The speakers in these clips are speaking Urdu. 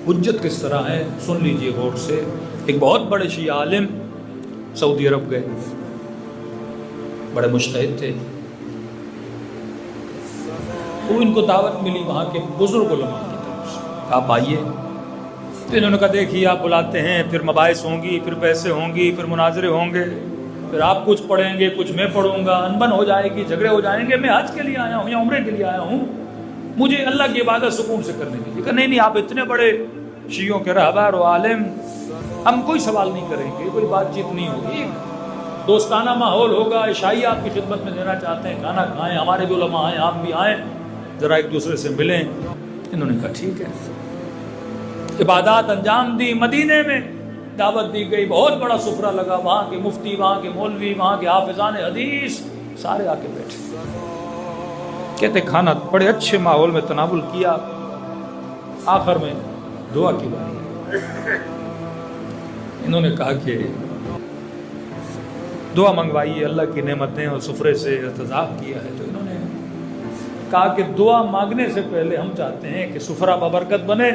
حجت کس طرح ہے سن لیجئے غور سے. ایک بہت بڑے شیعہ عالم سعودی عرب گئے، بڑے مجتہد تھے. تو ان کو دعوت ملی وہاں کے بزرگ علماء کی طرف سے، آپ آئیے. تو انہوں نے کہا دیکھیے آپ بلاتے ہیں، پھر مباحث ہوں گی، پھر بحثیں ہوں گی، پھر مناظرے ہوں گے، پھر آپ کچھ پڑھیں گے، کچھ میں پڑھوں گا، انبن ہو جائے گی، جھگڑے ہو جائیں گے. میں حج کے لیے آیا ہوں یا عمرے کے لیے آیا ہوں، مجھے اللہ کی عبادت سکون سے کرنے دیجیے. کہ نہیں آپ اتنے بڑے شیعوں کے رہبر و عالم، ہم کوئی سوال نہیں کریں گے، کوئی بات چیت نہیں ہوگی، دوستانہ ماحول ہوگا. عشائی آپ کی خدمت میں دینا چاہتے ہیں، کھانا کھائیں، ہمارے بھی علماء آئیں، آپ بھی آئیں، ذرا ایک دوسرے سے ملیں. انہوں نے کہا ٹھیک ہے. عبادات انجام دی. مدینے میں دعوت دی گئی، بہت بڑا سفرہ لگا، وہاں کے مفتی، وہاں کے مولوی، وہاں کے حافظان حدیث سارے آ کے بیٹھے. کہتے کھانا بڑے اچھے ماحول میں تناول کیا. آخر میں دعا کی بات. انہوں نے کہا کہ دعا منگوائیے، اللہ کی نعمتیں اور سفرے سے ارتزاق کیا ہے. تو انہوں نے کہا کہ دعا مانگنے سے پہلے ہم چاہتے ہیں کہ سفرہ ببرکت بنے.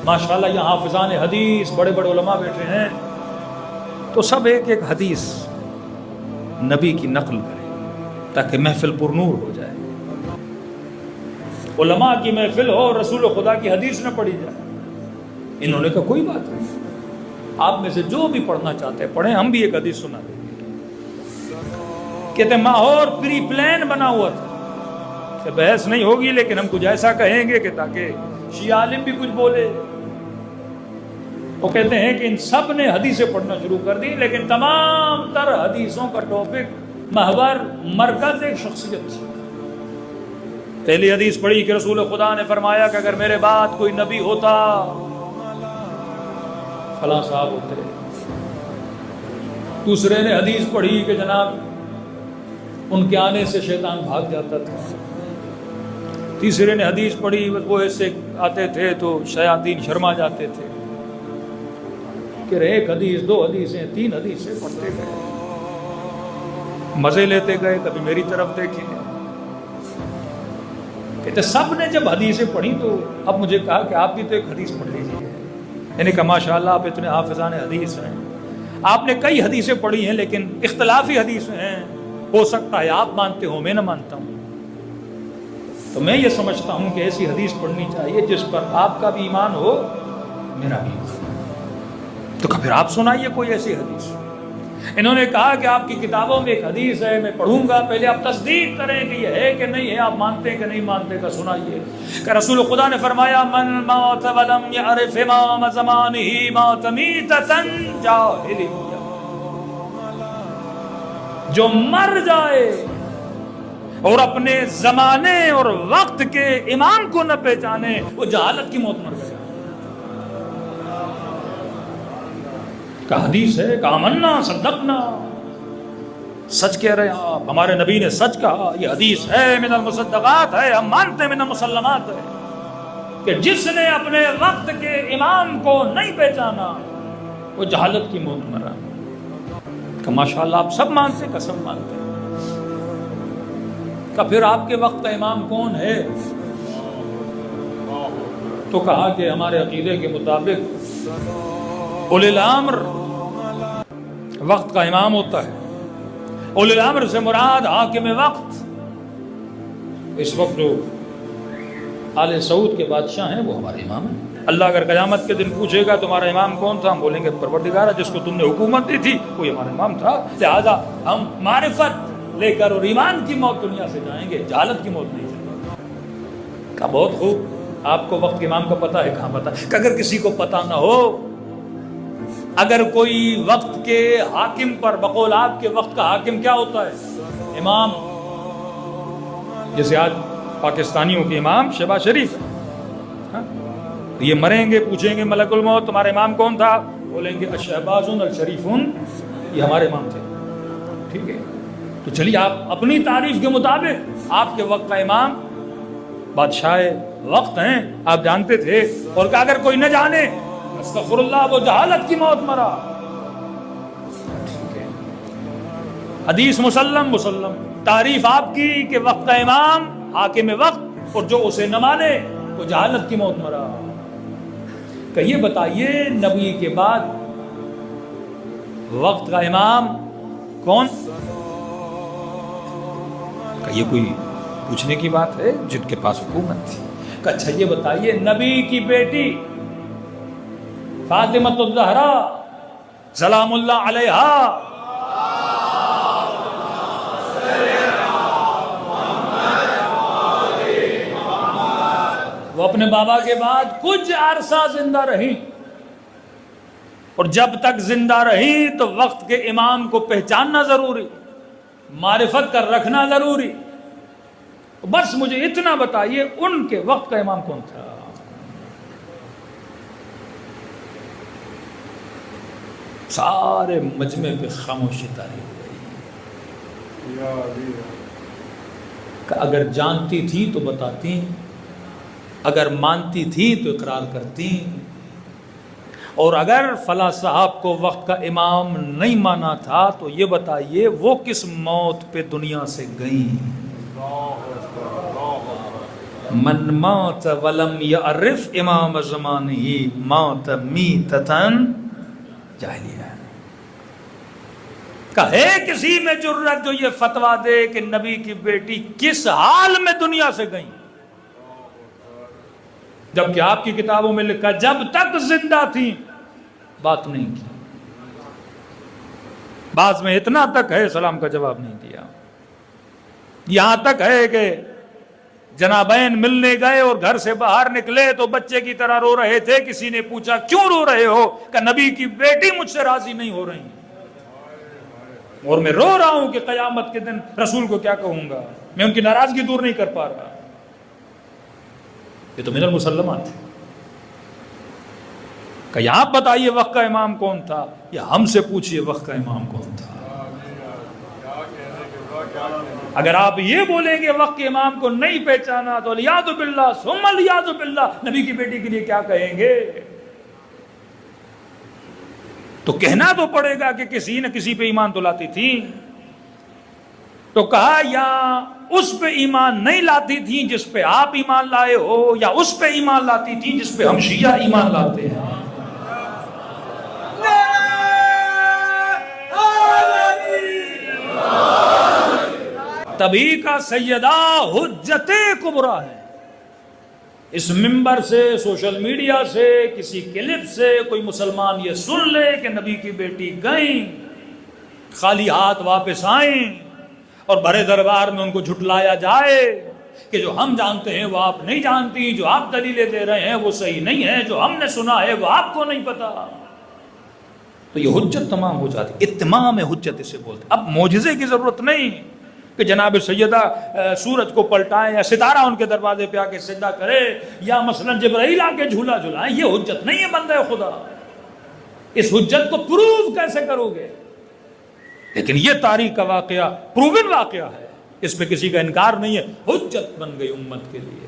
ماشاءاللہ یہاں حافظان حدیث بڑے بڑے علماء بیٹھے ہیں، تو سب ایک ایک حدیث نبی کی نقل کریں تاکہ محفل پر نور ہو جائے. علماء کی محفل ہو، رسول خدا کی حدیث نہ پڑھی جائے. انہوں نے کہا کوئی بات نہیں، آپ میں سے جو بھی پڑھنا چاہتے ہیں پڑھیں، ہم بھی ایک حدیث سنا دیں گے. کہتے ماحول پری پلان بنا ہوا تھا کہ بحث نہیں ہوگی، لیکن ہم کچھ ایسا کہیں گے کہ تاکہ شیعہ عالم بھی کچھ بولے. وہ کہتے ہیں کہ ان سب نے حدیثیں پڑھنا شروع کر دی، لیکن تمام تر حدیثوں کا ٹاپک، محور، مرکز ایک شخصیت تھی. پہلی حدیث پڑھی کہ رسول خدا نے فرمایا کہ اگر میرے بعد کوئی نبی ہوتا فلاں صاحب ہوتے. دوسرے نے حدیث پڑھی کہ جناب ان کے آنے سے شیطان بھاگ جاتا تھا. تیسرے نے حدیث پڑھی وہ ایسے آتے تھے تو شیاطین شرما جاتے تھے. کہ ایک حدیث، دو حدیثیں، تین حدیثیں پڑھتے گئے، مزے لیتے گئے، کبھی میری طرف دیکھیں. کہتے سب نے جب حدیثیں پڑھی تو اب مجھے کہا کہ آپ بھی تو ایک حدیث پڑھ لیجیے. یعنی کہ ماشاءاللہ آپ اتنے حافظان حدیث ہیں، آپ نے کئی حدیثیں پڑھی ہیں لیکن اختلافی حدیثیں ہیں، ہو سکتا ہے آپ مانتے ہو میں نہ مانتا ہوں. تو میں یہ سمجھتا ہوں کہ ایسی حدیث پڑھنی چاہیے جس پر آپ کا بھی ایمان ہو، میرا بھی ایمان. تو پھر آپ سنائیے کوئی ایسی حدیث. انہوں نے کہا کہ آپ کی کتابوں میں ایک حدیث ہے، میں پڑھوں گا، پہلے آپ تصدیق کریں کہ یہ ہے کہ نہیں ہے، آپ مانتے ہیں کہ نہیں مانتے کا سنائیے. کہ رسول خدا نے فرمایا من مات ولم يعرف امام زمانه مات میتۃ جاہلیہ. جو مر جائے اور اپنے زمانے اور وقت کے امام کو نہ پہچانے، وہ جہالت کی موت مر گیا. کا حدیث ہے کہ آمنا صدقنا، سچ کہہ رہے ہیں آپ، ہمارے نبی نے سچ کہا، یہ حدیث ہے، من المصدقات ہے، ہم مانتے ہیں، من المسلمات ہے. کہ جس نے اپنے وقت کے امام کو نہیں پہچانا وہ جہالت کی موت مرا. کہ ماشاءاللہ آپ سب مانتے ہیں، قسم مانتے ہیں. کہ پھر آپ کے وقت کا امام کون ہے؟ تو کہا کہ ہمارے عقیدے کے مطابق اولی الامر وقت کا امام ہوتا ہے. اولی الامر سے مراد حاکم وقت. اس وقت جو آل سعود کے بادشاہ ہیں وہ ہمارے امام ہیں. اللہ اگر قیامت کے دن پوچھے گا تمہارا امام کون تھا، ہم بولیں گے پروردگار جس کو تم نے حکومت دی تھی وہی ہمارا امام تھا. لہذا ہم معرفت لے کر اور ایمان کی موت دنیا سے جائیں گے، جہالت کی موت نہیں جائیں گے. کہا بہت خوب، آپ کو وقت کے امام کا پتہ ہے؟ کہاں پتہ. کہ اگر کسی کو پتہ نہ ہو، اگر کوئی وقت کے حاکم پر، بقول آپ کے وقت کا حاکم کیا ہوتا ہے؟ امام. جیسے آج پاکستانیوں کے امام شہباز شریف ہے. یہ مریں گے، پوچھیں گے ملک الموت تمہارا امام کون تھا، بولیں گے الشہبازون الشریفون، یہ ہمارے امام تھے. ٹھیک ہے، تو چلیے آپ اپنی تعریف کے مطابق آپ کے وقت کا امام بادشاہ وقت ہیں، آپ جانتے تھے. اور کہ اگر کوئی نہ جانے، استغفر اللہ، وہ جہالت کی موت مرا. ٹھیک ہے، حدیث مسلم تعریف آپ کی کہ وقت کا امام حاکم وقت، اور جو اسے نہ مانے وہ جہالت کی موت مرا. کہ یہ بتائیے نبی کے بعد وقت کا امام کون؟ کہ یہ کوئی پوچھنے کی بات ہے جن کے پاس حکومت تھی؟ کہ اچھا یہ بتائیے نبی کی بیٹی فاطمہ الزہرا سلام اللہ علیہا وہ اپنے بابا کے بعد کچھ عرصہ زندہ رہی، اور جب تک زندہ رہی تو وقت کے امام کو پہچاننا ضروری، معرفت کر رکھنا ضروری۔ بس مجھے اتنا بتائیے ان کے وقت کا امام کون تھا؟ سارے مجمع پہ خاموشی طاری ہو گئی کہ اگر جانتی تھی تو بتاتی، اگر مانتی تھی تو اقرار کرتی، اور اگر فلاں صاحب کو وقت کا امام نہیں مانا تھا تو یہ بتائیے وہ کس موت پہ دنیا سے گئیں؟ من مات ولم یعرف امام زمانہ مات میتتن جاہلیہ۔ کہے کسی میں جرت جو یہ فتویٰ دے کہ نبی کی بیٹی کس حال میں دنیا سے گئیں، جبکہ آپ کی کتابوں میں لکھا جب تک زندہ تھیں بات نہیں کی، بعض میں اتنا تک ہے سلام کا جواب نہیں دیا، یہاں تک ہے کہ جنابین ملنے گئے اور گھر سے باہر نکلے تو بچے کی طرح رو رہے تھے، کسی نے پوچھا کیوں رو رہے ہو؟ کہ نبی کی بیٹی مجھ سے راضی نہیں ہو رہی اور میں رو رہا ہوں کہ قیامت کے دن رسول کو کیا کہوں گا، میں ان کی ناراضگی دور نہیں کر پا رہا۔ یہ تو من المسلمات ہے کہ آپ بتائیے وقت کا امام کون تھا، یا ہم سے پوچھئے وقت کا امام کون تھا۔ اگر آپ یہ بولیں گے وقت کے امام کو نہیں پہچانا تو الیاذ باللہ ثم الیاذ باللہ نبی کی بیٹی کے لیے کیا کہیں گے؟ تو کہنا تو پڑے گا کہ کسی نہ کسی پہ ایمان تو لاتی تھی، تو کہا یا اس پہ ایمان نہیں لاتی تھی جس پہ آپ ایمان لائے ہو، یا اس پہ ایمان لاتی تھی جس پہ ہم شیعہ ایمان لاتے ہیں۔ تبھی کا سیدہ حجت کبریٰ ہے۔ اس منبر سے، سوشل میڈیا سے، کسی کلپ سے کوئی مسلمان یہ سن لے کہ نبی کی بیٹی گئیں، خالی ہاتھ واپس آئیں، اور بڑے دربار میں ان کو جھٹلایا جائے کہ جو ہم جانتے ہیں وہ آپ نہیں جانتی، جو آپ دلیلیں دے رہے ہیں وہ صحیح نہیں ہے، جو ہم نے سنا ہے وہ آپ کو نہیں پتا، تو یہ حجت تمام ہو جاتی، اتمام حجت اسے بولتے۔ اب معجزے کی ضرورت نہیں کہ جناب سیدہ سورج کو پلٹائیں، یا ستارہ ان کے دروازے پہ آ کے سجدہ کرے، یا مثلا جبرائیل آ کے جھولا جھلائیں، یہ حجت نہیں ہے بندہ خدا۔ اس حجت کو پروو کیسے کرو گے؟ لیکن یہ تاریخ کا واقعہ پروون واقعہ ہے، اس پہ کسی کا انکار نہیں ہے، حجت بن گئی امت کے لیے۔